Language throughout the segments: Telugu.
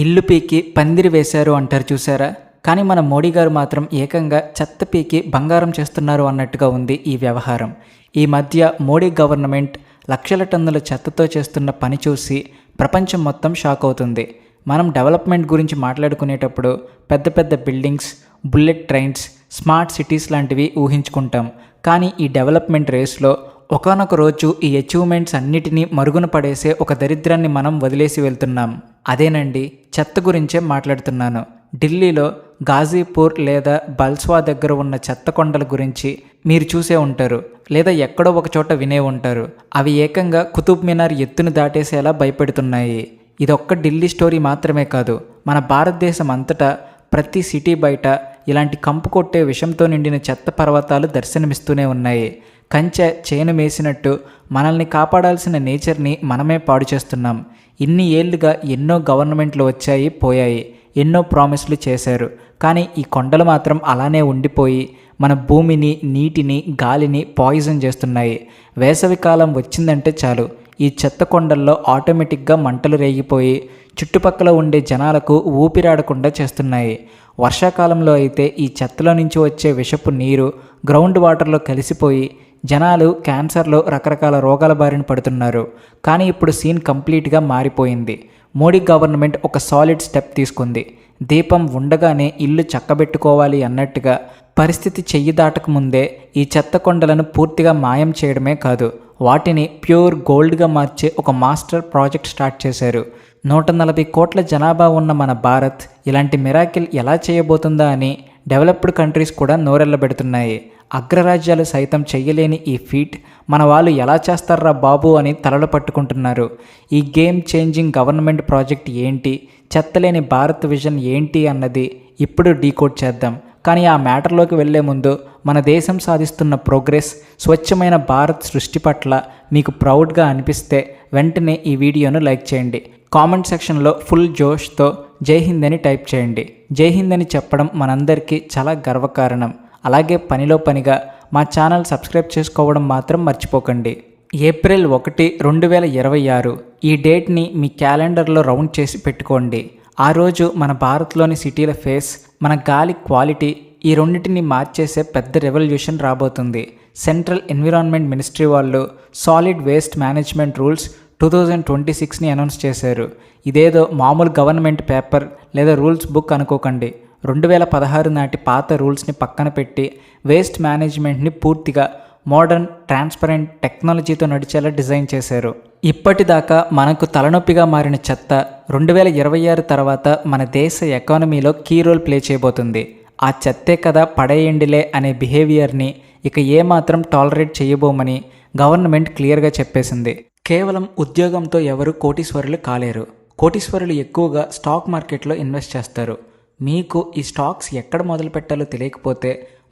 ఇల్లు పీకి పందిరి వేశారు అంటారు చూసారా. కానీ మన మోడీ గారు మాత్రం ఏకంగా చెత్త పీకి బంగారం చేస్తున్నారు అన్నట్టుగా ఉంది ఈ వ్యవహారం. ఈ మధ్య మోడీ గవర్నమెంట్ లక్షల టన్నుల చెత్తతో చేస్తున్న పని చూసి ప్రపంచం మొత్తం షాక్ అవుతుంది. మనం డెవలప్మెంట్ గురించి మాట్లాడుకునేటప్పుడు పెద్ద పెద్ద buildings, bullet trains, smart cities లాంటివి ఊహించుకుంటాం. కానీ ఈ డెవలప్మెంట్ రేస్లో ఒకానొక రోజు ఈ అచీవ్మెంట్స్ అన్నిటినీ మరుగున పడేసే ఒక దరిద్రాన్ని మనం వదిలేసి వెళ్తున్నాం. అదేనండి, చెత్త గురించే మాట్లాడుతున్నాను. ఢిల్లీలో గాజీపూర్ లేదా బల్స్వా దగ్గర ఉన్న చెత్త కొండల గురించి మీరు చూసే ఉంటారు, లేదా ఎక్కడో ఒక చోట వినే ఉంటారు. అవి ఏకంగా కుతుబ్ మినార్ ఎత్తును దాటేసేలా భయపెడుతున్నాయి. ఇదొక్క ఢిల్లీ స్టోరీ మాత్రమే కాదు, మన భారతదేశం అంతటా ప్రతి సిటీ బయట ఇలాంటి కంపు కొట్టే విషంతో నిండిన చెత్త పర్వతాలు దర్శనమిస్తూనే ఉన్నాయి. కంచె చేను మేసినట్టు మనల్ని కాపాడాల్సిన నేచర్ని మనమే పాడు చేస్తున్నాం. ఇన్ని ఏళ్లుగా ఎన్నో గవర్నమెంట్లు వచ్చాయి పోయాయి, ఎన్నో ప్రామిస్లు చేశారు. కానీ ఈ కొండలు మాత్రం అలానే ఉండిపోయి మన భూమిని, నీటిని, గాలిని పాయిజన్ చేస్తున్నాయి. వేసవికాలం వచ్చిందంటే చాలు ఈ చెత్త కొండల్లో ఆటోమేటిక్గా మంటలు రేగిపోయి చుట్టుపక్కల ఉండే జనాలకు ఊపిరాడకుండా చేస్తున్నాయి. వర్షాకాలంలో అయితే ఈ చెత్తలో నుంచి వచ్చే విషపు నీరు గ్రౌండ్ వాటర్లో కలిసిపోయి జనాలు క్యాన్సర్లో, రకరకాల రోగాల బారిన పడుతున్నారు. కానీ ఇప్పుడు సీన్ కంప్లీట్గా మారిపోయింది. మోడీ గవర్నమెంట్ ఒక సాలిడ్ స్టెప్ తీసుకుంది. దీపం ఉండగానే ఇల్లు చక్కబెట్టుకోవాలి అన్నట్టుగా పరిస్థితి చెయ్యి దాటకముందే ఈ చెత్త కొండలను పూర్తిగా మాయం చేయడమే కాదు, వాటిని ప్యూర్ గోల్డ్గా మార్చే ఒక మాస్టర్ ప్రాజెక్ట్ స్టార్ట్ చేశారు. 140 కోట్ల జనాభా ఉన్న మన భారత్ ఇలాంటి మిరాకిల్ ఎలా చేయబోతుందా అని డెవలప్డ్ కంట్రీస్ కూడా నోరెళ్ళబెడుతున్నాయి. అగ్రరాజ్యాలు సైతం చెయ్యలేని ఈ ఫీట్ మన వాళ్ళు ఎలా చేస్తారా బాబు అని తలలు పట్టుకుంటున్నారు. ఈ గేమ్ చేంజింగ్ గవర్నమెంట్ ప్రాజెక్ట్ ఏంటి, చెత్తలేని భారత్ విజన్ ఏంటి అన్నది ఇప్పుడు డీకోడ్ చేద్దాం. కానీ ఆ మ్యాటర్లోకి వెళ్లే ముందు మన దేశం సాధిస్తున్న ప్రోగ్రెస్, స్వచ్ఛమైన భారత్ సృష్టి పట్ల మీకు ప్రౌడ్గా అనిపిస్తే వెంటనే ఈ వీడియోను లైక్ చేయండి. కామెంట్ సెక్షన్లో ఫుల్ జోష్తో జై హింద్ అని టైప్ చేయండి. జై హింద్ అని చెప్పడం మనందరికీ చాలా గర్వకారణం. అలాగే పనిలో పనిగా మా ఛానల్ సబ్స్క్రైబ్ చేసుకోవడం మాత్రం మర్చిపోకండి. ఏప్రిల్ 1, 2026 ఈ డేట్ని మీ క్యాలెండర్లో రౌండ్ చేసి పెట్టుకోండి. ఆ రోజు మన భారత్లోని సిటీల ఫేస్, మన గాలి క్వాలిటీ, ఈ రెండింటిని మార్చేసే పెద్ద రెవల్యూషన్ రాబోతుంది. సెంట్రల్ ఎన్విరాన్మెంట్ మినిస్ట్రీ వాళ్ళు సాలిడ్ వేస్ట్ మేనేజ్మెంట్ రూల్స్ 2026ని అనౌన్స్ చేశారు. ఇదేదో మామూలు గవర్నమెంట్ పేపర్ లేదా రూల్స్ బుక్ అనుకోకండి. 2016 నాటి పాత రూల్స్ని పక్కన పెట్టి వేస్ట్ మేనేజ్మెంట్ని పూర్తిగా మోడర్న్, ట్రాన్స్పరెంట్ టెక్నాలజీతో నడిచేలా డిజైన్ చేశారు. ఇప్పటిదాకా మనకు తలనొప్పిగా మారిన చెత్త 2026 తర్వాత మన దేశ ఎకానమీలో కీ రోల్ ప్లే చేయబోతుంది. ఆ చెత్తే కదా పడేయండిలే అనే బిహేవియర్ని ఇక ఏమాత్రం టాలరేట్ చేయబోమని గవర్నమెంట్ క్లియర్గా చెప్పేసింది. కేవలం ఉద్యోగంతో ఎవరు కోటీశ్వరులు కాలేరు. కోటీశ్వరులు ఎక్కువగా స్టాక్ మార్కెట్లో ఇన్వెస్ట్ చేస్తారు. మీకు ఈ స్టాక్స్ ఎక్కడ మొదలు పెట్టాలో తెలియకపోతే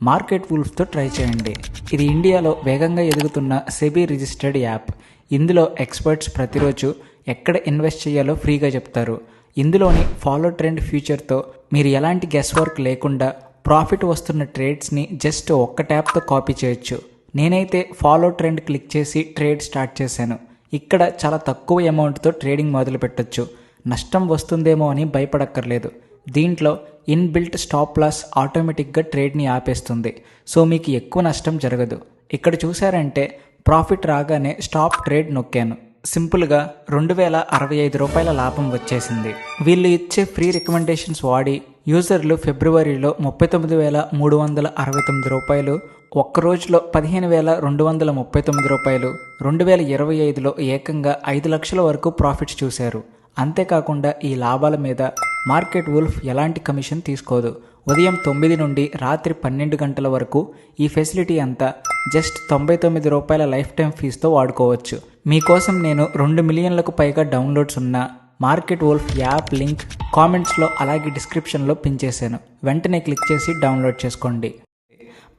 మార్కెట్ వూల్ఫ్తో ట్రై చేయండి. ఇది ఇండియాలో వేగంగా ఎదుగుతున్న సెబీ రిజిస్టర్డ్ యాప్. ఇందులో ఎక్స్పర్ట్స్ ప్రతిరోజు ఎక్కడ ఇన్వెస్ట్ చేయాలో ఫ్రీగా చెప్తారు. ఇందులోని ఫాలో ట్రెండ్ ఫ్యూచర్తో మీరు ఎలాంటి గెస్ వర్క్ లేకుండా ప్రాఫిట్ వస్తున్న ట్రేడ్స్ని జస్ట్ ఒక్క ట్యాప్తో కాపీ చేయొచ్చు. నేనైతే ఫాలో ట్రెండ్ క్లిక్ చేసి ట్రేడ్ స్టార్ట్ చేశాను. ఇక్కడ చాలా తక్కువ అమౌంట్తో ట్రేడింగ్ మొదలు పెట్టొచ్చు. నష్టం వస్తుందేమో అని భయపడక్కర్లేదు. దీంట్లో ఇన్బిల్ట్ స్టాప్ లాస్ ఆటోమేటిక్గా ట్రేడ్ని ఆపేస్తుంది. సో మీకు ఎక్కువ నష్టం జరగదు. ఇక్కడ చూసారంటే ప్రాఫిట్ రాగానే స్టాప్ ట్రేడ్ నొక్కాను. సింపుల్గా 2065 రూపాయల లాభం వచ్చేసింది. వీళ్ళు ఇచ్చే ఫ్రీ రికమెండేషన్స్ వాడి యూజర్లు ఫిబ్రవరిలో 39,369 రూపాయలు, ఒక్క రోజులో 15,239 రూపాయలు, 2025లో ఏకంగా 5 లక్షల వరకు ప్రాఫిట్స్ చూశారు. అంతేకాకుండా ఈ లాభాల మీద మార్కెట్ వూల్ఫ్ ఎలాంటి కమిషన్ తీసుకోదు. ఉదయం 9 నుండి రాత్రి 12 గంటల వరకు ఈ ఫెసిలిటీ అంతా జస్ట్ 99 రూపాయల లైఫ్ టైం ఫీజుతో వాడుకోవచ్చు. మీకోసం నేను 2 మిలియన్లకు పైగా డౌన్లోడ్స్ ఉన్న మార్కెట్ వూల్ఫ్ యాప్ లింక్ కామెంట్స్లో అలాగే డిస్క్రిప్షన్లో పిన్ చేశాను. వెంటనే క్లిక్ చేసి డౌన్లోడ్ చేసుకోండి.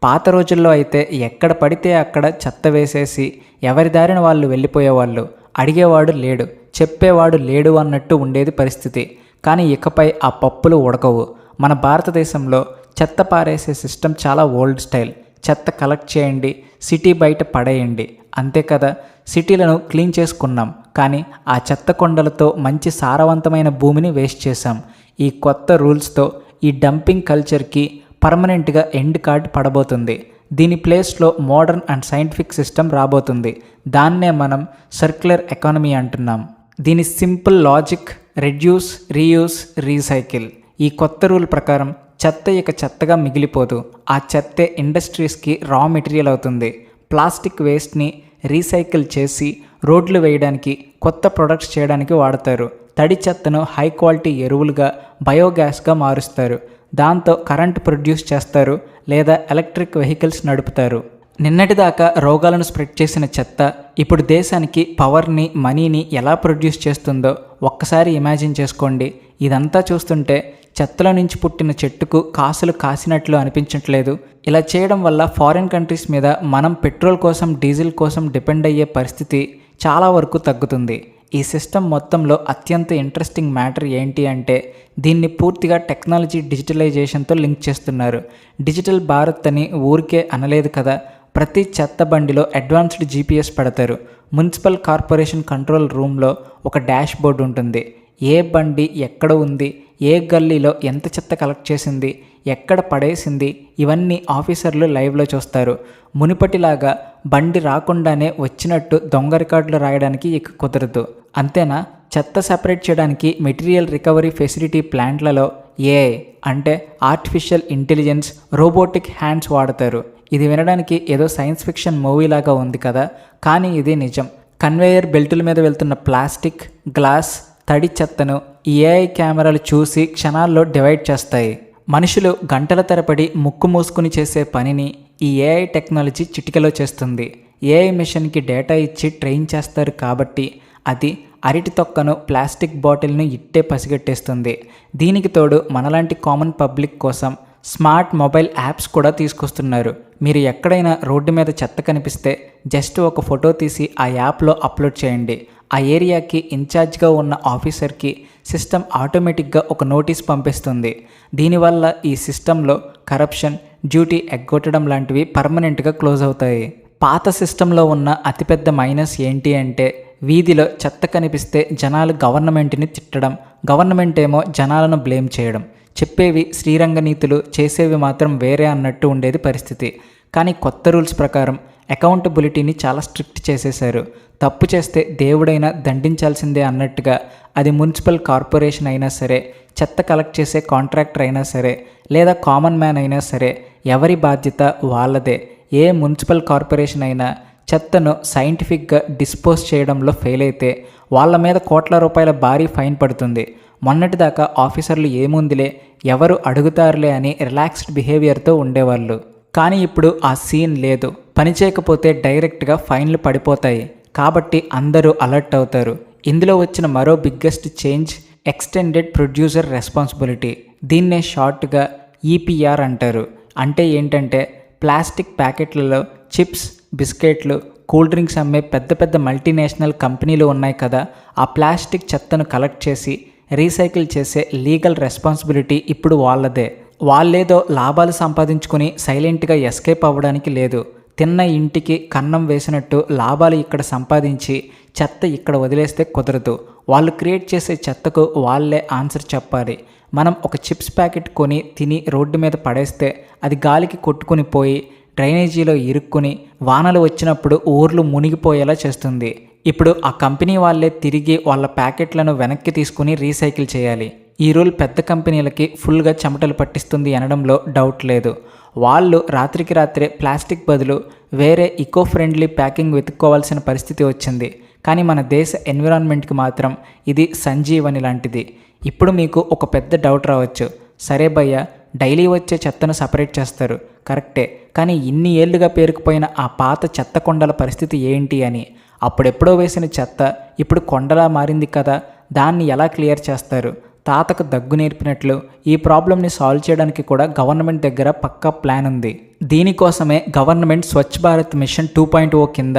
పాత రోజుల్లో అయితే ఎక్కడ పడితే అక్కడ చెత్త వేసేసి ఎవరి దారిన వాళ్ళు వెళ్ళిపోయేవాళ్ళు. అడిగేవాడు లేడు, చెప్పేవాడు లేడు అన్నట్టు ఉండేది పరిస్థితి. కానీ ఇకపై ఆ పప్పులు ఉడకవు. మన భారతదేశంలో చెత్త పారేసే సిస్టమ్ చాలా ఓల్డ్ స్టైల్. చెత్త కలెక్ట్ చేయండి, సిటీ బయట పడేయండి, అంతే కదా, సిటీలను క్లీన్ చేసుకున్నాం, కానీ ఆ చెత్త కొండలతో మంచి సారవంతమైన భూమిని వేస్ట్ చేశాం. ఈ కొత్త రూల్స్తో ఈ డంపింగ్ కల్చర్కి పర్మనెంట్గా ఎండ్ కార్డ్ పడబోతుంది. దీని ప్లేస్లో మోడర్న్ అండ్ సైంటిఫిక్ సిస్టమ్ రాబోతుంది. దాన్నే మనం సర్క్యులర్ ఎకానమీ అంటున్నాం. దీని simple logic reduce, reuse, recycle. ఈ కొత్త రూల్ ప్రకారం చెత్త ఇక చెత్తగా మిగిలిపోదు. ఆ చెత్తే ఇండస్ట్రీస్కి రా మెటీరియల్ అవుతుంది. ప్లాస్టిక్ వేస్ట్ని రీసైకిల్ చేసి రోడ్లు వేయడానికి, కొత్త ప్రొడక్ట్స్ చేయడానికి వాడతారు. తడి చెత్తను హై క్వాలిటీ ఎరువులుగా, బయోగ్యాస్గా మారుస్తారు. దాంతో కరెంట్ ప్రొడ్యూస్ చేస్తారు లేదా ఎలక్ట్రిక్ వెహికల్స్ నడుపుతారు. నిన్నటిదాకా రోగాలను స్ప్రెడ్ చేసిన చెత్త ఇప్పుడు దేశానికి పవర్ని, మనీని ఎలా ప్రొడ్యూస్ చేస్తుందో ఒక్కసారి ఇమాజిన్ చేసుకోండి. ఇదంతా చూస్తుంటే చెత్తలో నుంచి పుట్టిన చెట్టుకు కాసులు కాసినట్లు అనిపించట్లేదు. ఇలా చేయడం వల్ల ఫారిన్ కంట్రీస్ మీద మనం పెట్రోల్ కోసం, డీజిల్ కోసం డిపెండ్ అయ్యే పరిస్థితి చాలా వరకు తగ్గుతుంది. ఈ సిస్టమ్ మొత్తంలో అత్యంత ఇంట్రెస్టింగ్ మ్యాటర్ ఏంటి అంటే దీన్ని పూర్తిగా టెక్నాలజీ డిజిటలైజేషన్తో లింక్ చేస్తున్నారు. డిజిటల్ భారత్ అని ఊరికే అనలేదు కదా, ప్రతి చెత్త బండిలో అడ్వాన్స్డ్ జీపీఎస్ పెడతారు. మున్సిపల్ కార్పొరేషన్ కంట్రోల్ రూమ్లో ఒక డాష్ బోర్డు ఉంటుంది. ఏ బండి ఎక్కడ ఉంది, ఏ గల్లీలో ఎంత చెత్త కలెక్ట్ చేసింది, ఎక్కడ పడేసింది, ఇవన్నీ ఆఫీసర్లు లైవ్లో చూస్తారు. మునుపటిలాగా బండి రాకుండానే వచ్చినట్టు దొంగ రికార్డులు రాయడానికి ఇక కుదరదు. అంతేనా, చెత్త సెపరేట్ చేయడానికి మెటీరియల్ రికవరీ ఫెసిలిటీ ప్లాంట్లలో ఏఐ అంటే ఆర్టిఫిషియల్ ఇంటెలిజెన్స్, రోబోటిక్ హ్యాండ్స్ వాడతారు. ఇది వినడానికి ఏదో సైన్స్ ఫిక్షన్ మూవీలాగా ఉంది కదా, కానీ ఇది నిజం. కన్వేయర్ బెల్టుల మీద వెళ్తున్న ప్లాస్టిక్, గ్లాస్, తడి చెత్తను ఈ ఏఐ కెమెరాలు చూసి క్షణాల్లో డివైడ్ చేస్తాయి. మనుషులు గంటల తరబడి ముక్కు మూసుకుని చేసే పనిని ఈ ఏఐ టెక్నాలజీ చిటికలో చేస్తుంది. ఏఐ మిషన్కి డేటా ఇచ్చి ట్రైన్ చేస్తారు కాబట్టి అది అరటి తొక్కను, ప్లాస్టిక్ బాటిల్ను ఇట్టే పసిగట్టేస్తుంది. దీనికి తోడు మనలాంటి కామన్ పబ్లిక్ కోసం స్మార్ట్ మొబైల్ యాప్స్ కూడా తీసుకొస్తున్నారు. మీరు ఎక్కడైనా రోడ్డు మీద చెత్త కనిపిస్తే జస్ట్ ఒక ఫోటో తీసి ఆ యాప్లో అప్లోడ్ చేయండి. ఆ ఏరియాకి ఇన్ఛార్జ్గా ఉన్న ఆఫీసర్కి సిస్టమ్ ఆటోమేటిక్గా ఒక నోటీస్ పంపిస్తుంది. దీనివల్ల ఈ సిస్టంలో కరప్షన్, డ్యూటీ ఎగ్గొట్టడం లాంటివి పర్మనెంట్గా క్లోజ్ అవుతాయి. పాత సిస్టంలో ఉన్న అతిపెద్ద మైనస్ ఏంటి అంటే వీధిలో చెత్త కనిపిస్తే జనాలు గవర్నమెంట్ని తిట్టడం, గవర్నమెంట్ ఏమో జనాలను బ్లేమ్ చేయడం. చెప్పేవి శ్రీరంగ నీతులు, చేసేవి మాత్రం వేరే అన్నట్టు ఉండేది పరిస్థితి. కానీ కొత్త రూల్స్ ప్రకారం అకౌంటబిలిటీని చాలా స్ట్రిక్ట్ చేసేశారు. తప్పు చేస్తే దేవుడైనా దండించాల్సిందే అన్నట్టుగా, అది మున్సిపల్ కార్పొరేషన్ అయినా సరే, చెత్త కలెక్ట్ చేసే కాంట్రాక్టర్ అయినా సరే, లేదా కామన్ మ్యాన్ అయినా సరే, ఎవరి బాధ్యత వాళ్ళదే. ఏ మున్సిపల్ కార్పొరేషన్ అయినా చెత్తను సైంటిఫిక్గా డిస్పోజ్ చేయడంలో ఫెయిల్ అయితే వాళ్ళ మీద కోట్ల రూపాయల భారీ ఫైన్ పడుతుంది. మొన్నటిదాకా ఆఫీసర్లు ఏముందిలే, ఎవరు అడుగుతారులే అని రిలాక్స్డ్ బిహేవియర్తో ఉండేవాళ్ళు. కానీ ఇప్పుడు ఆ సీన్ లేదు. పని చేయకపోతే డైరెక్ట్గా ఫైన్లు పడిపోతాయి. కాబట్టి అందరూ అలర్ట్ అవుతారు. ఇందులో వచ్చిన మరో biggest change extended producer responsibility. దీన్నే షార్ట్గా ఈపీఆర్ అంటారు. అంటే ఏంటంటే ప్లాస్టిక్ ప్యాకెట్లలో చిప్స్, బిస్కెట్లు, కూల్ డ్రింక్స్ అమ్మే పెద్ద పెద్ద మల్టీనేషనల్ కంపెనీలు ఉన్నాయి కదా, ఆ ప్లాస్టిక్ చెత్తను కలెక్ట్ చేసి రీసైకిల్ చేసే లీగల్ రెస్పాన్సిబిలిటీ ఇప్పుడు వాళ్ళదే. వాళ్ళేదో లాభాలు సంపాదించుకొని సైలెంట్గా ఎస్కేప్ అవ్వడానికి లేదు. తిన్న ఇంటికి కన్నం వేసినట్టు లాభాలు ఇక్కడ సంపాదించి చెత్త ఇక్కడ వదిలేస్తే కుదరదు. వాళ్ళు క్రియేట్ చేసే చెత్తకు వాళ్ళే ఆన్సర్ చెప్పాలి. మనం ఒక చిప్స్ ప్యాకెట్ కొని తిని రోడ్డు మీద పడేస్తే అది గాలికి కొట్టుకుని పోయి డ్రైనేజీలో ఇరుక్కుని వానలు వచ్చినప్పుడు ఊర్లు మునిగిపోయేలా చేస్తుంది. ఇప్పుడు ఆ కంపెనీ వాళ్ళే తిరిగి వాళ్ళ ప్యాకెట్లను వెనక్కి తీసుకుని రీసైకిల్ చేయాలి. ఈ రూల్ పెద్ద కంపెనీలకి ఫుల్గా చెమటలు పట్టిస్తుంది అనడంలో డౌట్ లేదు. వాళ్ళు రాత్రికి రాత్రే ప్లాస్టిక్ బదులు వేరే ఈకో ఫ్రెండ్లీ ప్యాకింగ్ వెతుక్కోవాల్సిన పరిస్థితి వచ్చింది. కానీ మన దేశ ఎన్విరాన్మెంట్కి మాత్రం ఇది సంజీవని లాంటిది. ఇప్పుడు మీకు ఒక పెద్ద డౌట్ రావచ్చు, సరే భయ్య, డైలీ వచ్చే చెత్తను సపరేట్ చేస్తారు కరెక్టే, కానీ ఇన్ని ఏళ్లుగా పేరుకుపోయిన ఆ పాత చెత్త కొండల పరిస్థితి ఏంటి అని. అప్పుడెప్పుడో వేసిన చెత్త ఇప్పుడు కొండలా మారింది కదా, దాన్ని ఎలా క్లియర్ చేస్తారు? తాతకు దగ్గు నేర్పినట్లు ఈ ప్రాబ్లమ్ని సాల్వ్ చేయడానికి కూడా గవర్నమెంట్ దగ్గర పక్కా ప్లాన్ ఉంది. దీనికోసమే గవర్నమెంట్ స్వచ్ఛ భారత్ మిషన్ 2.0 కింద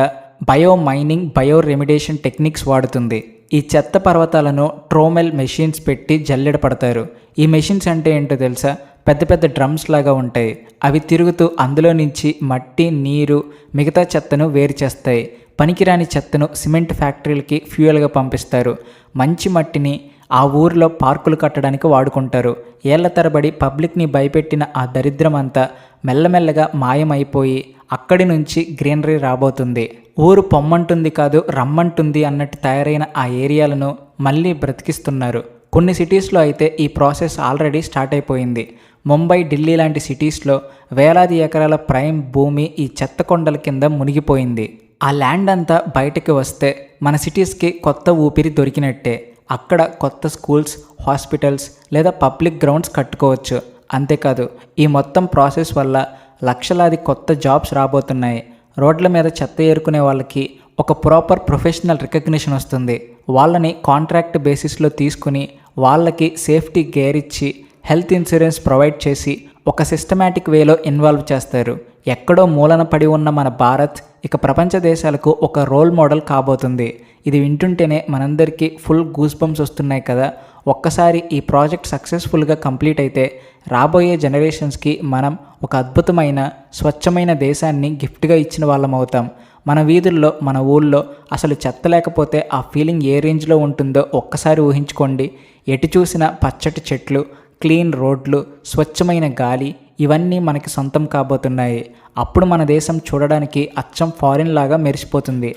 బయో మైనింగ్, బయో రెమిడేషన్ టెక్నిక్స్ వాడుతుంది. ఈ చెత్త పర్వతాలను ట్రోమెల్ మెషిన్స్ పెట్టి జల్లెడ పడతారు. ఈ మెషిన్స్ అంటే ఏంటో తెలుసా? పెద్ద పెద్ద డ్రమ్స్ లాగా ఉంటాయి. అవి తిరుగుతూ అందులో నుంచి మట్టి, నీరు, మిగతా చెత్తను వేరు చేస్తాయి. పనికిరాని చెత్తను సిమెంట్ ఫ్యాక్టరీలకి ఫ్యూయల్గా పంపిస్తారు. మంచి మట్టిని ఆ ఊరిలో పార్కులు కట్టడానికి వాడుకుంటారు. ఏళ్ల తరబడి పబ్లిక్ని భయపెట్టిన ఆ దరిద్రం అంతా మెల్లమెల్లగా మాయమైపోయి అక్కడి నుంచి గ్రీనరీ రాబోతుంది. ఊరు పొమ్మంటుంది కాదు రమ్మంటుంది అన్నట్టు తయారైన ఆ ఏరియాలను మళ్ళీ బ్రతికిస్తున్నారు. కొన్ని సిటీస్లో అయితే ఈ ప్రాసెస్ ఆల్రెడీ స్టార్ట్ అయిపోయింది. ముంబై, ఢిల్లీ లాంటి సిటీస్లో వేలాది ఎకరాల ప్రైమ్ భూమి ఈ చెత్త కొండల కింద మునిగిపోయింది. ఆ ల్యాండ్ అంతా బయటకు వస్తే మన సిటీస్కి కొత్త ఊపిరి దొరికినట్టే. అక్కడ కొత్త స్కూల్స్, హాస్పిటల్స్ లేదా పబ్లిక్ గ్రౌండ్స్ కట్టుకోవచ్చు. అంతేకాదు ఈ మొత్తం ప్రాసెస్ వల్ల లక్షలాది కొత్త జాబ్స్ రాబోతున్నాయి. రోడ్ల మీద చెత్త ఏరుకునే వాళ్ళకి ఒక ప్రాపర్ ప్రొఫెషనల్ రికగ్నిషన్ వస్తుంది. వాళ్ళని కాంట్రాక్ట్ బేసిస్లో తీసుకుని వాళ్ళకి సేఫ్టీ గేర్ ఇచ్చి హెల్త్ ఇన్సూరెన్స్ ప్రొవైడ్ చేసి ఒక సిస్టమాటిక్ వేలో ఇన్వాల్వ్ చేస్తారు. ఎక్కడో మూలన పడి ఉన్న మన భారత్ ఇక ప్రపంచ దేశాలకు ఒక రోల్ మోడల్ కాబోతుంది. ఇది వింటుంటేనే మనందరికీ ఫుల్ గూస్ బంప్స్ వస్తున్నాయి కదా. ఒక్కసారి ఈ ప్రాజెక్ట్ సక్సెస్ఫుల్గా కంప్లీట్ అయితే రాబోయే జనరేషన్స్కి మనం ఒక అద్భుతమైన స్వచ్ఛమైన దేశాన్ని గిఫ్ట్గా ఇచ్చిన వాళ్ళం అవుతాం. మన వీధుల్లో, మన ఊళ్ళో అసలు చెత్త లేకపోతే ఆ ఫీలింగ్ ఏ రేంజ్లో ఉంటుందో ఒక్కసారి ఊహించుకోండి. ఎటు చూసిన పచ్చటి చెట్లు, క్లీన్ రోడ్లు, స్వచ్ఛమైన గాలి ఇవన్నీ మనకి సొంతం కాబోతున్నాయి. అప్పుడు మన దేశం చూడడానికి అచ్చం ఫారిన్ లాగా మెరిసిపోతుంది.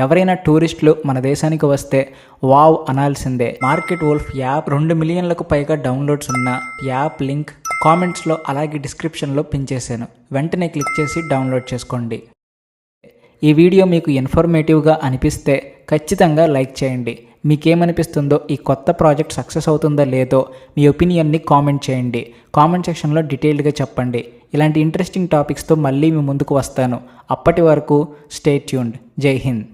ఎవరైనా టూరిస్టులు మన దేశానికి వస్తే వావ్ అనాల్సిందే. మార్కెట్ వోల్ఫ్ యాప్ 2 మిలియన్లకు పైగా డౌన్లోడ్స్ ఉన్న యాప్ లింక్ కామెంట్స్లో అలాగే డిస్క్రిప్షన్లో పిన్ చేశాను. వెంటనే క్లిక్ చేసి డౌన్లోడ్ చేసుకోండి. ఈ వీడియో మీకు ఇన్ఫర్మేటివ్గా అనిపిస్తే ఖచ్చితంగా లైక్ చేయండి. మీకేమనిపిస్తుందో, ఈ కొత్త ప్రాజెక్ట్ సక్సెస్ అవుతుందో లేదో మీ ఒపీనియన్ని కామెంట్ చేయండి. కామెంట్ సెక్షన్లో డీటెయిల్డ్గా చెప్పండి. ఇలాంటి ఇంట్రెస్టింగ్ టాపిక్స్తో మళ్ళీ మీ ముందుకు వస్తాను. అప్పటి వరకు స్టే ట్యూన్డ్. జై హింద్.